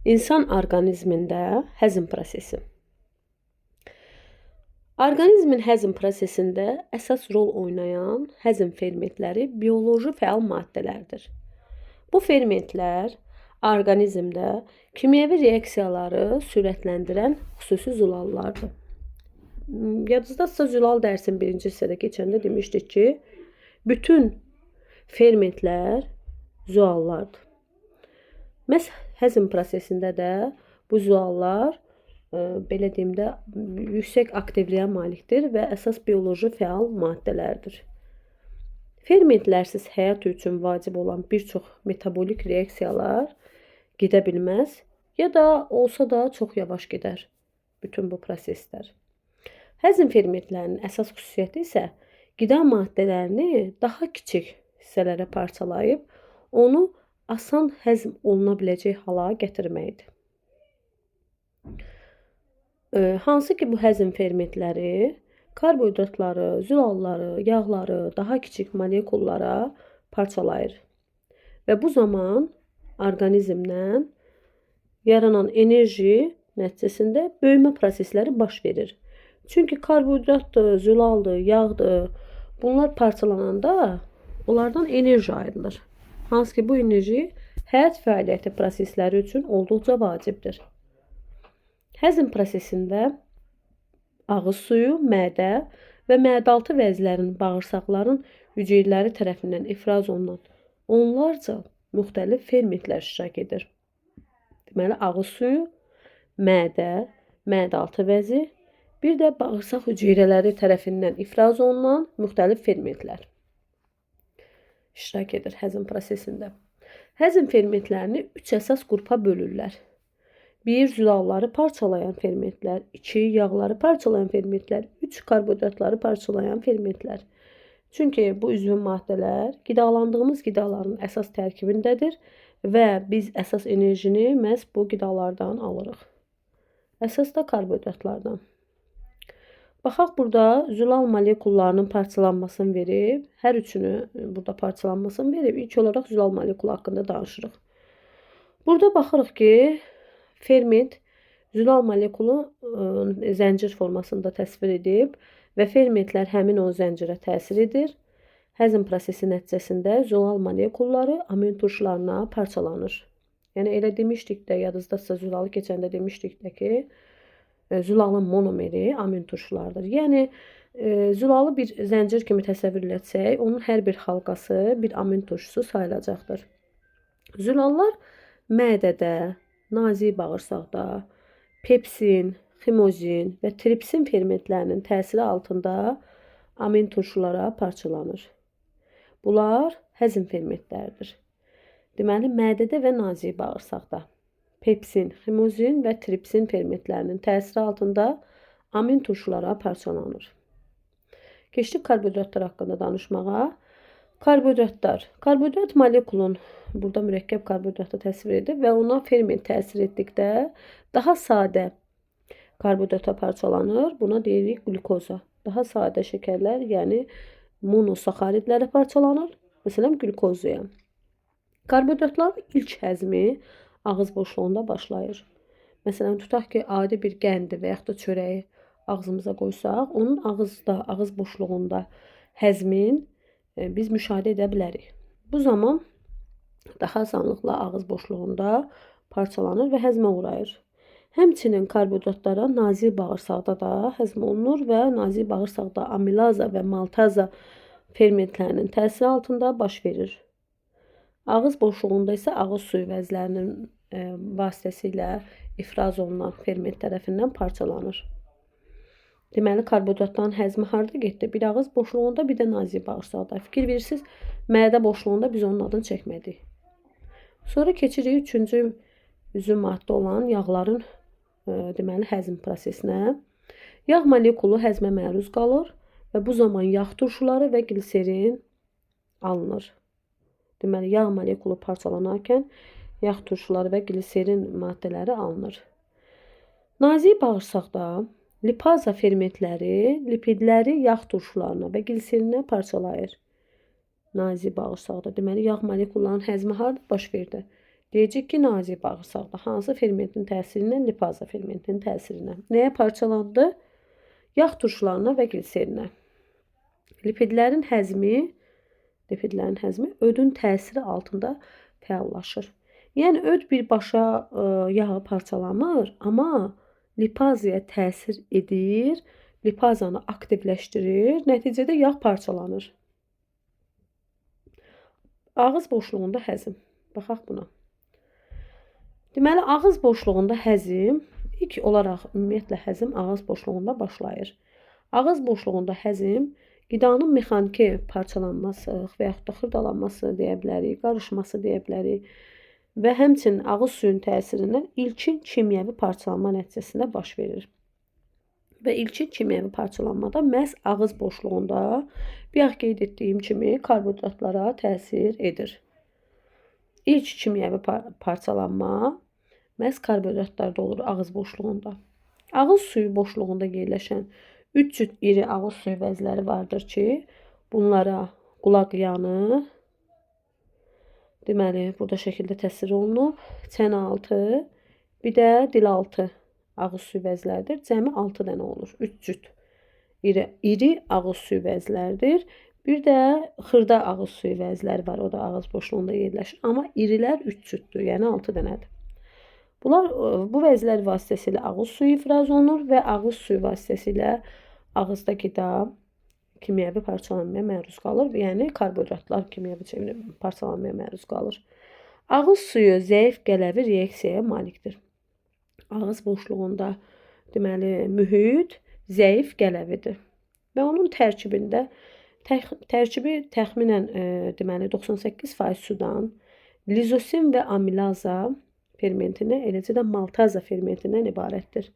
İnsan orqanizmində həzm prosesi. Orqanizmin həzm prosesində əsas rol oynayan həzm fermentləri bioloji fəal maddələrdir. Bu fermentlər orqanizmdə kimyəvi reaksiyaları sürətləndirən xüsusi zülallardır. Yadınızdadsa zülal dərsin birinci hissədə keçəndə demişdik ki, bütün fermentlər zülallardır. Məhz həzm prosesində də bu zülallar belə deyim də yüksək aktivliyə malikdir və əsas bioloji fəal maddələrdir. Fermentlərsiz həyat üçün vacib olan bir çox metabolik reaksiyalar gedə bilməz ya da olsa da çox yavaş gedər bütün bu proseslər. Həzm fermentlərinin əsas xüsusiyyəti isə qida maddələrini daha kiçik hissələrə parçalayıb onu asan həzm oluna biləcək hala gətirməkdir. Hansı ki bu həzm fermentləri karbohidratları, zülalları, yağları daha kiçik molekullara parçalayır. Və bu zaman orqanizmdən yaranan enerji nəticəsində böyümə prosesləri baş verir. Çünki karbohidratdır, zülaldır, yağdır, bunlar parçalananda onlardan enerji ayrılır. Hansı ki bu enerji həyat fəaliyyəti prosesləri üçün olduqca vacibdir. Həzm prosesində ağız suyu, mədə və mədəaltı vəzlərinin bağırsaqların hüceyrələri tərəfindən ifraz olunan onlarca müxtəlif fermentlər iştirak edir. Deməli, ağız suyu, mədə, mədəaltı vəzi, bir də bağırsaq hüceyrələri tərəfindən ifraz olunan müxtəlif fermentlər iştirak edir həzm prosesində. Həzm fermentlərini 3 əsas qrupa bölürlər. 1. Zülalları parçalayan fermentlər, 2. Yağları parçalayan fermentlər, 3. Karbohidratları parçalayan fermentlər. Çünki bu üzvü maddələr qidalandığımız qidaların əsas tərkibindədir və biz əsas enerjini məhz bu qidalardan alırıq. Əsas da karbohidratlardan. Baxaq, burada zülal molekullarının parçalanmasını verib, hər üçünü burada parçalanmasını verib. İlk olaraq zülal molekulu haqqında danışırıq. Burada baxırıq ki, ferment zülal molekulu zəncir formasında təsvir edib və fermentlər həmin o zəncirə təsir edir. Həzm prosesi nəticəsində zülal molekulları amin turşularına parçalanır. Yəni elə demişdik də, yadınızdadsa zülalı keçəndə demişdik də ki, zülalın monomeri amin turşulardır. Yəni zülalı bir zəncir kimi təsəvvür etsək, onun hər bir halqası bir amin turşusu sayılacaqdır. Zülallar mədədə, nazik bağırsaqda, pepsin, ximozin və tripsin fermentlərinin təsiri altında amin turşulara parçalanır. Bunlar həzm fermentləridir. Deməli, mədədə və nazik bağırsaqda pepsin, ximozin və tripsin fermentlərinin təsiri altında amin turşulara parçalanır. Keçdik karbohidratlar haqqında danışmağa. Karbohidratlar. Karbohidrat molekulun burada mürəkkəb karbohidratı təsvir edib və ona ferment təsir etdikdə daha sadə karbohidrata parçalanır. Buna deyirik glukoza. Daha sadə şəkərlər, yəni monosaxaridlərə parçalanır. Məsələn, glukozuya. Karbohidratların ilk həzmi ağız boşluğunda başlayır. Məsələn, tutaq ki, adi bir qəndi və yaxud da çörəyi ağzımıza qoysaq, onun ağız boşluğunda həzmin biz müşahidə edə bilərik. Bu zaman daha asanlıqla ağız boşluğunda parçalanır və həzmə uğrayır. Həmçinin karbohidratlara nazik bağırsaqda da həzm olunur və nazik bağırsaqda amilaza və maltaza fermentlərinin təsiri altında baş verir. Ağız boşluğunda isə ağız suyu vəzlərinin vasitəsilə ifraz olunan ferment tərəfindən parçalanır. Deməli, karbohidratların həzmi harada getdi? Bir ağız boşluğunda, bir də nazik bağırsaqda. Fikir verirsiniz, mədə boşluğunda biz onun adını çəkmədik. Sonra keçirik 3-cü üzvü maddə olan yağların deməli, həzm prosesinə. Yağ molekulu həzmə məruz qalır və bu zaman yağ turşuları və gliserin alınır. Deməli, yağ molekulu parçalanarkən yağ turşuları və gliserin maddələri alınır. Nazik bağırsaqda lipaza fermentləri lipidləri yağ turşularına və gliserinə parçalayır. Nazik bağırsaqda. Deməli, yağ molekullarının həzmi harada baş verdi? Deyəcək ki, nazik bağırsaqda hansı fermentin təsirindən? Lipaza fermentinin təsirindən. Nəyə parçalandı? Yağ turşularına və gliserinə. Lipidlərin həzmi ödün təsiri altında fəallaşır. Yəni öd birbaşa yağı parçalamır, amma lipazaya təsir edir, lipazanı aktivləşdirir, nəticədə yağ parçalanır. Ağız boşluğunda həzm. Baxaq buna. Deməli, ağız boşluğunda həzm, ilk olaraq ümumiyyətlə həzm ağız boşluğunda başlayır. Ağız boşluğunda həzm qidanın mexaniki parçalanması və yaxud da xırdalanması deyə bilərik, qarışması deyə bilərik və həmçinin ağız suyun təsirindən ilkin kimyəvi parçalanma nəticəsində baş verir. Və ilkin kimyəvi parçalanmada məhz ağız boşluğunda bayaq qeyd etdiyim kimi karbohidratlara təsir edir. İlk kimyəvi parçalanma məhz karbohidratlarda olur ağız boşluğunda. Ağız suyu boşluğunda yerləşən 3 cüt iri ağız suyu vəzləri vardır ki, bunlara qulaq yanı, deməli, burada şəkildə təsvir olunub, çənəaltı, bir də dilaltı ağız suyu vəzləridir. Cəmi 6 dənə olur. 3 cüt iri ağız suyu vəzlərdir. Bir də xırda ağız suyu vəzləri var. O da ağız boşluğunda yerləşir. Amma irilər 3 cütdür, yəni 6 dənədir. Bu vəzlər vasitəsilə ağız suyu ifraz olunur və ağız suyu vasitəsilə ağızda qida kimyəvi parçalanmaya məruz qalır. Yəni karbohidratlar kimyəvi parçalanmaya məruz qalır. Ağız suyu zəif qələvi reaksiyaya malikdir. Ağız boşluğunda deməli mühit zəif qələvidir. Və onun tərkibi təxminən deməli 98% sudan, lizosim və amilaza fermentindən, eləcə də maltaza fermentindən ibarətdir.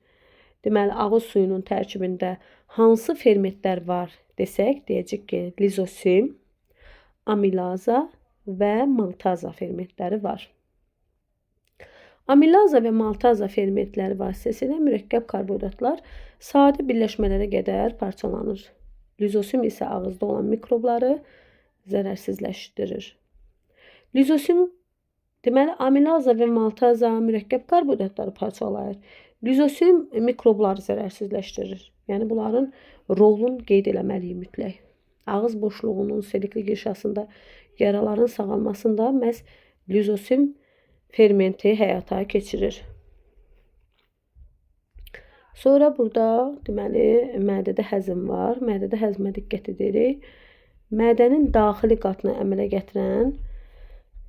Deməli, ağız suyunun tərkibində hansı fermentlər var desək, deyəcək ki, lizosim, amilaza və maltaza fermentləri var. Amilaza və maltaza fermentləri vasitəsilə mürəkkəb karbohidratlar sadə birləşmələrə qədər parçalanır. Lizosim isə ağızda olan mikrobları zərərsizləşdirir. Lizosim, deməli, amilaza və maltaza mürəkkəb karbohidratları parçalayır. Lizosim mikrobları zərərsizləşdirir. Yəni, bunların rolunu qeyd eləməliyik mütləq. Ağız boşluğunun selikli qirşasında yaraların sağalmasında məhz lizosim fermenti həyata keçirir. Sonra burada deməli mədədə həzm var. Mədədə həzmə diqqət edirik. Mədənin daxili qatını əmələ gətirən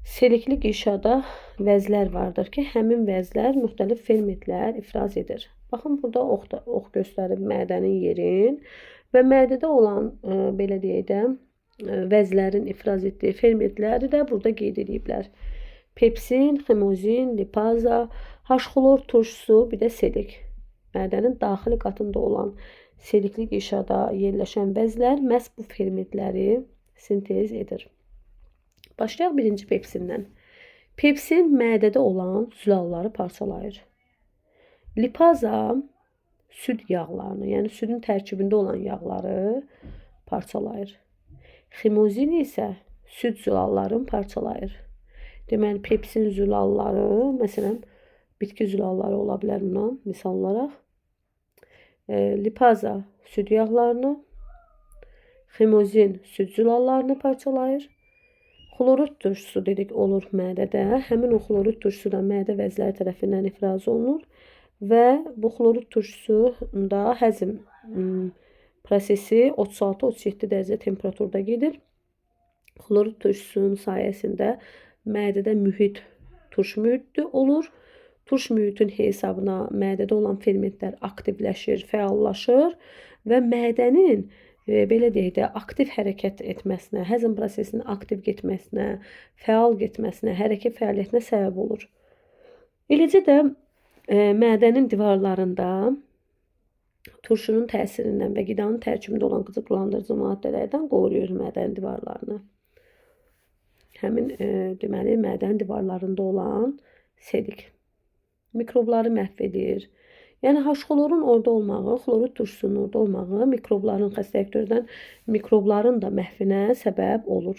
selikli qişada vəzlər vardır ki, həmin vəzlər müxtəlif fermentlər ifraz edir. Baxın, burada ox göstərib mədənin yerin və mədədə olan belə deyək də vəzlərin ifraz etdiyi fermentləri də burada qeyd ediblər. Pepsin, ximozin, lipaza, haşxlor turşusu, bir də selik. Mədənin daxili qatında olan selikli qişada yerləşən vəzlər məhz bu fermentləri sintez edir. Başlayaq birinci pepsindən. Pepsin mədədə olan zülalları parçalayır. Lipaza süd yağlarını, yəni südün tərkibində olan yağları parçalayır. Ximozin isə süd zülallarını parçalayır. Deməli, pepsin zülalları, məsələn, bitki zülalları ola bilər buna, misal olaraq. Lipaza süd yağlarını, ximozin süd zülallarını parçalayır. Xlorid turşusu dedik olur mədədə. Həmin o xlorid turşusu da mədə vəzləri tərəfindən ifraz olunur və bu xlorid turşusunda həzm prosesi 36-37 dərəcə temperaturda gedir. Xlorid turşusunun sayəsində mədədə mühit turş mühitli olur. Turş mühitin hesabına mədədə olan fermentlər aktivləşir, fəallaşır və mədənin belə deyək də aktiv hərəkət etməsinə, həzm prosesinin aktiv getməsinə, fəal getməsinə, hərəkət fəaliyyətinə səbəb olur. Eləcə də mədənin divarlarında turşunun təsirindən və qidanın tərkibində olan qıcıqlandırıcı maddələrdən qoruyur mədənin divarlarını. Həmin deməli mədənin divarlarında olan selik mikrobları məhv edir. Yəni haşxlorun orada olmağı, xlorid turşusunun orada olmağı mikrobların, xəstəlik törədən mikrobların da məhvinə səbəb olur.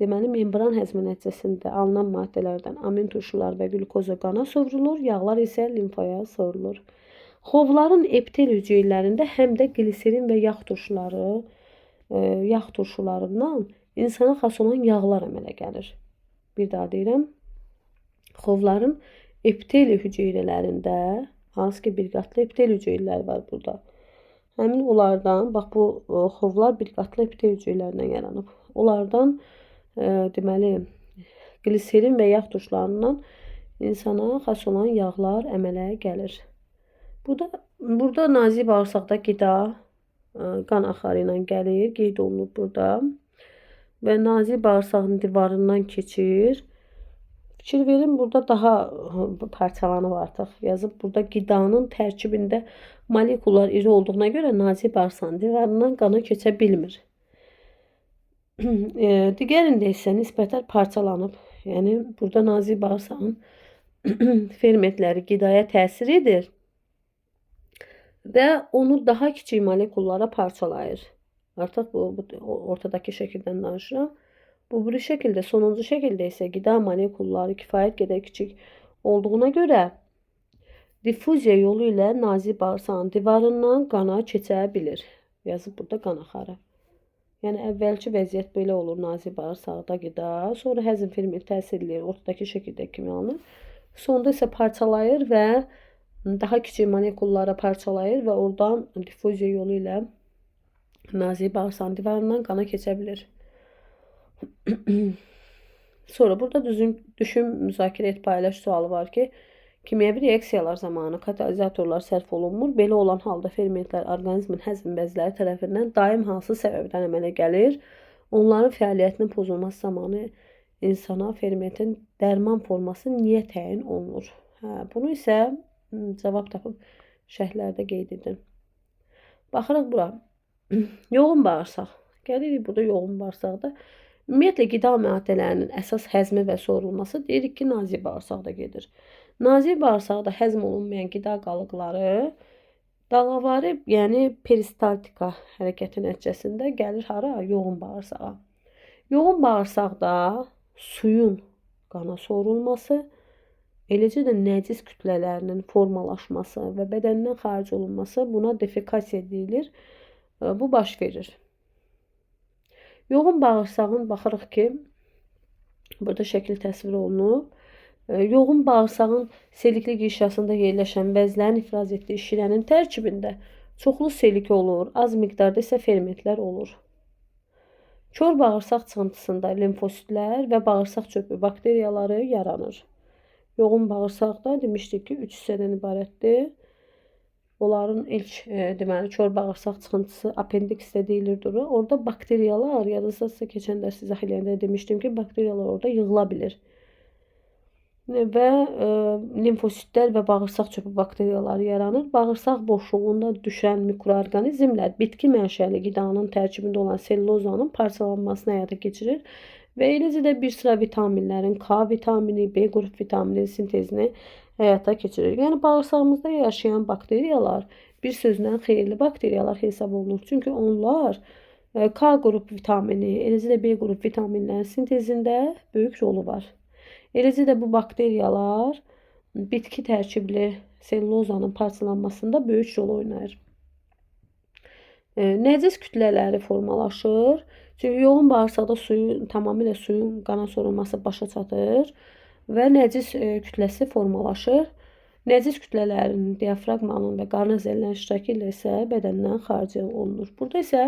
Deməli, membran həzmi nəticəsində alınan maddələrdən amin turşuları və qlükoza qana sovrulur, yağlar isə limfaya sovrulur. Xovların epitel hüceyrələrində həm də gliserin və yağ turşularından insana xas olan yağlar əmələ gəlir. Bir daha deyirəm. Xovların epitel hüceyrələrində, hansı ki bir qatlı epitel hüceyrələri var burada. Həmin onlardan, bax bu xovlar bir qatlı epitel hüceyrələrindən yaranıb. Onlardan deməli, gliserin və yağ turşularından insana xas olan yağlar əmələ gəlir. Burada nazik bağırsaqda qida qan axarı ilə gəlir, qeyd olunub burada. Və nazik bağırsağın divarından keçir. Fikir verin, burada daha parçalanıb artıq yazıb. Burada qidanın tərkibində molekullar iri olduğuna görə nazik bağırsağın divarından qana keçə bilmir. Digərində isə nisbətən parçalanıb. Yəni burada nazik bağırsağın fermentləri qidaya təsir edir və onu daha kiçik molekullara parçalayır. Artıq bu ortadakı şəkildən danışıram. Bu şəkildə, sonuncu şəkildə isə qida molekulları kifayət qədər kiçik olduğuna görə diffuziya yolu ilə nazik bağırsağın divarından qana keçə bilir. Yazıb burada qan axarı. Yəni əvvəlki vəziyyət belə olur, nazik bağırsaqda qida, sonra həzm fermenti təsir edir, ortadakı şəkildə kimi alınır. Sonda isə parçalayır və daha kiçik molekullara parçalayır və oradan diffuziya yolu ilə nazik bağırsağın divarından qana keçə bilir. Sonra burada düşün, müzakirə et, paylaş sualı var ki, kimyəvi reaksiyalar zamanı katalizatorlar sərf olunmur. Belə olan halda fermentlər orqanizmin həzm bəzləri tərəfindən daim hansı səbəbdən əmələ gəlir? Onların fəaliyyətinin pozulması zamanı insana fermentin dərman forması niyə təyin olunur? Bunu isə cavab tapıb şərhlərdə qeyd edin. Baxırıq bura. Yoğun bağırsaq. Gəlirik burada yoğun bağırsaqda. Ümumiyyətlə qida maddələrinin əsas həzmi və sorulması deyirik ki, nazik bağırsaqda gedir. Nazik bağırsaqda həzm olunmayan qida qalıqları dalavarı, yəni peristaltika hərəkəti nəticəsində gəlir hara? Yoğun bağırsağa. Yoğun bağırsaqda suyun qana sorulması, eləcə də nəcis kütlələrinin formalaşması və bədəndən xaric olunması buna defekasiya deyilir. Bu baş verir. Yoğun bağırsağın baxırıq ki, burada şəkil təsvir olunub. Yoğun bağırsağın selikli qişasında yerləşən vəzlərin ifraz etdiyi şirənin tərkibində çoxlu selik olur, az miqdarda isə fermentlər olur. Kör bağırsaq çıxıntısında limfositlər və bağırsaq çöpü bakteriyaları yaranır. Yoğun bağırsaqda demişdik ki, 3 hissədən ibarətdir. Onların ilk deməli kör bağırsaq çıxıntısı apendiksdə deyilir duru. Orada bakteriyalar, yadınızda keçən dərs izah edəndə demişdim ki, bakteriyalar orada yığıla bilir. Və limfositlər və bağırsaq çöpü bakteriyaları yaranır. Bağırsaq boşluğunda düşən mikroorqanizmlər bitki mənşəli qidanın tərkibində olan sellulozanın parçalanmasını həyata keçirir və eləcə də bir sıra vitaminlərin K vitamini, B qrup vitamini sintezini həyata keçirir. Yəni bağırsağımızda yaşayan bakteriyalar bir sözlə xeyirli bakteriyalar hesab olunur. Çünki onlar K qrup vitamini, eləcə də B qrup vitaminlərin sintezində böyük rolu var. Eləcə də bu bakteriyalar bitki tərkibli sellulozanın parçalanmasında böyük rol oynayır. Nəcis kütlələri formalaşır. Çünki yoğun bağırsaqda tamamilə suyun qana sorulması başa çatır və nəcis kütləsi formalaşır. Nəcis kütlələrin diafraqmanın və qarın əzələlərin iştirakı ilə isə bədəndən xaric olunur. Burada isə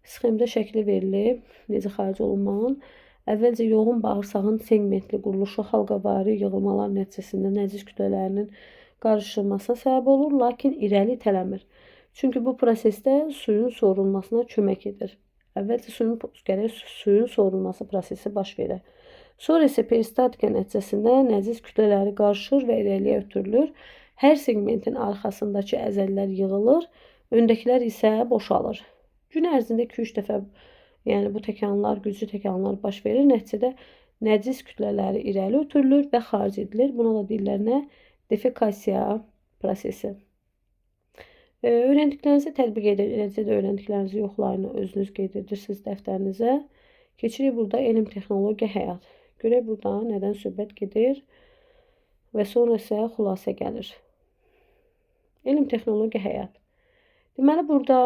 sxemdə şəkli verilib, necə xaric olunmanın. Əvvəlcə yoğun bağırsağın segmentli quruluşu halqavari yığılmalar nəticəsində nəcis kütlələrinin qarışdırılmasına səbəb olur, lakin irəli itələmir. Çünki bu prosesdə suyun sorulmasına kömək edir. Əvvəlcə suyun sorulması prosesi baş verir. Sonra isə peristaltika nəticəsində nəcis kütlələri qarışır və irəliyə ötürülür. Hər segmentin arxasındakı əzəllər yığılır, öndəkilər isə boşalır. Gün ərzində 2-3 dəfə yəni bu təkanlar, güclü təkanlar baş verir. Nəticədə nəcis kütlələri irəli ötürülür və xaric edilir. Buna da deyirlər nə? Defekasiya prosesi. Öyrəndiklərinizi tətbiq edin. Eləcə də öyrəndiklərinizi yoxlayın, özünüz qeyd edirsiniz dəftərinizə Keçirik burada elm, texnologiya, həyat. Görək burada nədən söhbət gedir və sonra isə xülasə gəlir. Elm, texnologiya, həyat. Deməli burada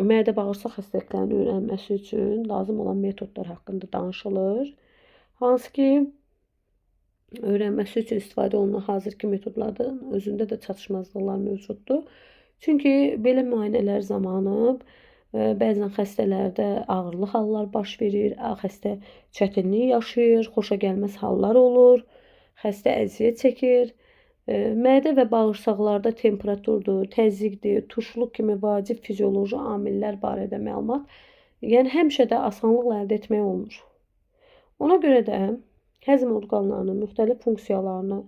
mədə bağırsaq xəstəliklərinin öyrənməsi üçün lazım olan metodlar haqqında danışılır. Hansı ki öyrənməsi üçün istifadə olunan hazırki metodların özündə də çatışmazlıqlar mövcuddur. Çünki belə müayinələr zamanı bəzən xəstələrdə ağırlı hallar baş verir, xəstə çətinlik yaşayır, xoşagəlməz hallar olur, xəstə əziyyət çəkir. Mədə və bağırsaqlarda temperaturdur, təzyiqdir, tuşluq kimi vacib fizioloji amillər barədə məlumat, yəni həmişə də asanlıqla əldə etmək olmur. Ona görə də həzm orqanlarının müxtəlif funksiyalarını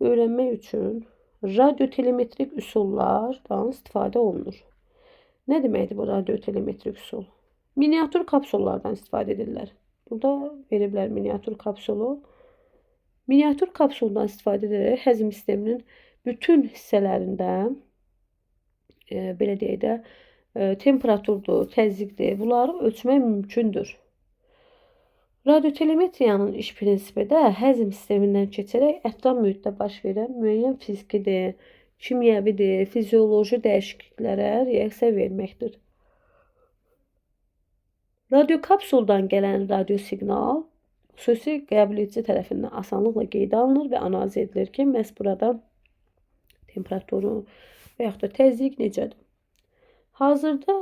öyrənmək üçün radiotelemetrik üsullardan istifadə olunur. Nə deməkdir bu radiotelemetrik üsul? Miniatür kapsullardan istifadə edirlər. Burada veriblər miniatür kapsulu. Miniatür kapsuldan istifadə edərək həzm sisteminin bütün hissələrində belə deyək də temperaturdur, təzyiqdir, bunları ölçmək mümkündür. Radiotelemetriyanın iş prinsipi də həzm sistemindən keçərək ətraf mühitdə baş verən müəyyən fizikidir, kimyəvidir, fizioloji dəyişikliklərə reaksiya verməkdir. Radiokapsuldan gələn radiosiqnal xüsusi qəbul edici tərəfindən asanlıqla qeydə alınır və analiz edilir ki, məhz burada temperaturu və yaxud da təzyiq necədir. Hazırda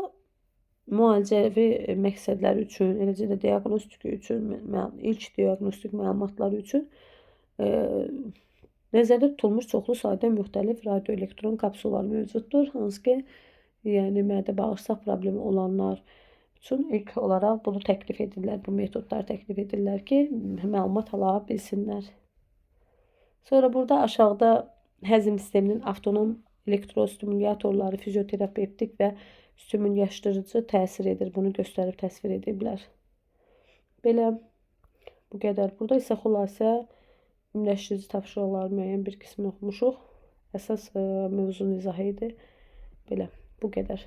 müalicəvi məqsədlər üçün, eləcə də diaqnostik üçün, ilk diaqnostik məlumatlar üçün nəzərdə tutulmuş çoxlu sayda müxtəlif radioelektron kapsullar mövcuddur. Hansı ki, yəni mədə bağırsaq problemi olanlar üçün ilk olaraq bunu təklif edirlər, bu metodlar təklif edirlər ki, məlumat ala bilsinlər. Sonra burada aşağıda həzm sisteminin avtonom elektrostimulyatorları fizioterapevtik və stimullaşdırıcı təsir edir. Bunu göstərib təsvir ediblər. Belə bu qədər. Burada isə xülasə ümumiləşdirici tapşırıqların müəyyən bir qismini oxumuşuq. Əsas mövzunun izahı idi. Belə bu qədər.